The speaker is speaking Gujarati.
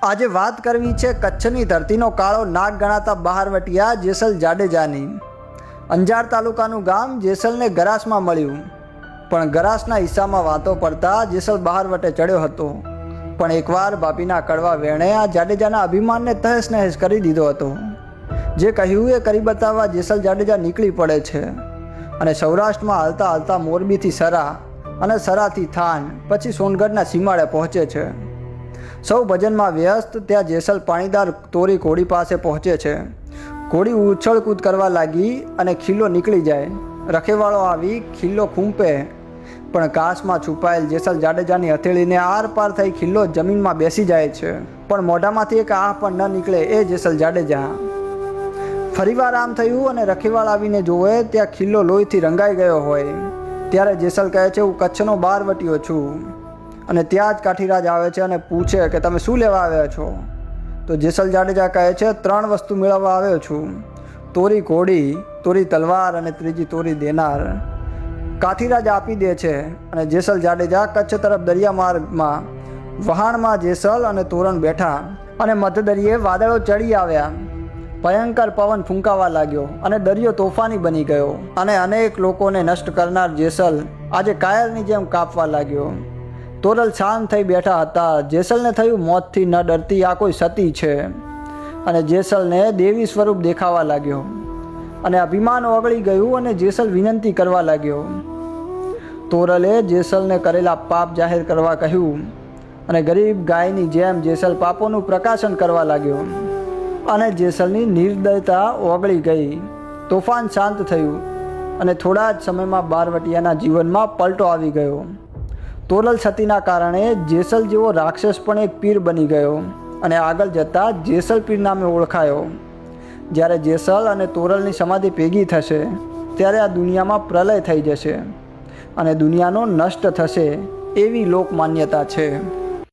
આજે વાત કરવી છે કચ્છની ધરતીનો કાળો નાગ ગણાતા બહારવટિયા જેસલ જાડેજાની। અંજાર તાલુકાનું ગામ જેસલને ગરાસમાં મળ્યું, પણ ગરાસના હિસ્સામાં વાતો પડતા જેસલ બહારવટે ચડ્યો હતો। પણ એકવાર બાપીના કડવા વેણે આ જાડેજાના અભિમાનને તહેસ નહેસ કરી દીધો હતો। જે કહ્યું એ કરી બતાવવા જેસલ જાડેજા નીકળી પડે છે અને સૌરાષ્ટ્રમાં હાલતા હાલતા મોરબીથી સરા અને સરાથી થાન પછી સોનગઢના સીમાડે પહોંચે છે। સૌ ભજનમાં વ્યસ્ત ત્યાં જેસલ પાણીદાર તોરી ઘોડી પાસે પહોંચે છે। ઘોડી ઉછળકૂદ કરવા લાગી અને ખીલ્લો નીકળી જાય। રખેવાળો આવી ખીલ્લો ખૂંપે, પણ ઘાસમાં છુપાયેલ જેસલ જાડેજાની હથેળીને આર પાર થઈ ખીલ્લો જમીનમાં બેસી જાય છે, પણ મોઢામાંથી એક આહ પણ ન નીકળે એ જેસલ જાડેજા। ફરીવાર આમ થયું અને રખેવાળ આવીને જોવે ત્યાં ખીલ્લો લોહીથી રંગાઈ ગયો હોય। ત્યારે જેસલ કહે છે, હું કચ્છનો બહારવટીયો છું। અને ત્યાં જ કાઠીરાજ આવે છે અને પૂછે કે તમે શું લેવા આવ્યા છો? તો જેસલ જાડેજા કહે છે, 3 વસ્તુ મેળવવા આવ્યો છું, તોરી ઘોડી, તોરી તલવાર અને ત્રીજી તોરી દેનાર। કાઠીરાજ આપી દે છે અને જેસલ જાડેજા કચ્છ તરફ દરિયા માર્ગમાં વહાણમાં જેસલ અને તોરણ બેઠા અને મધદરિયે વાદળો ચડી આવ્યા। ભયંકર પવન ફૂંકાવા લાગ્યો અને દરિયો તોફાની બની ગયો અને અનેક લોકોને નષ્ટ કરનાર જેસલ આજે કાયરની જેમ કાપવા લાગ્યો। તોરલ શાંત થઈ બેઠા હતા। જેસલને થયું મોતથી ન ડરતી આ કોઈ સતી છે અને જેસલને દેવી સ્વરૂપ દેખાવા લાગ્યો અને અભિમાન ઓગળી ગયું અને જેસલ વિનંતી કરવા લાગ્યો। તોરલે જેસલને કરેલા પાપ જાહેર કરવા કહ્યું અને ગરીબ ગાયની જેમ જેસલ પાપોનું પ્રકાશન કરવા લાગ્યો અને જેસલની નિર્દયતા ઓગળી ગઈ। તોફાન શાંત થયું અને થોડા જ સમયમાં બહારવટિયાના જીવનમાં પલટો આવી ગયો। તોરલ સતીના કારણે જેસલ જેવો રાક્ષસ પણ એક પીર બની ગયો અને આગળ જતાં જેસલ પીર નામે ઓળખાયો। જ્યારે જેસલ અને તોરલની સમાધિ ભેગી થશે ત્યારે આ દુનિયામાં પ્રલય થઈ જશે અને દુનિયાનો નષ્ટ થશે એવી લોકમાન્યતા છે।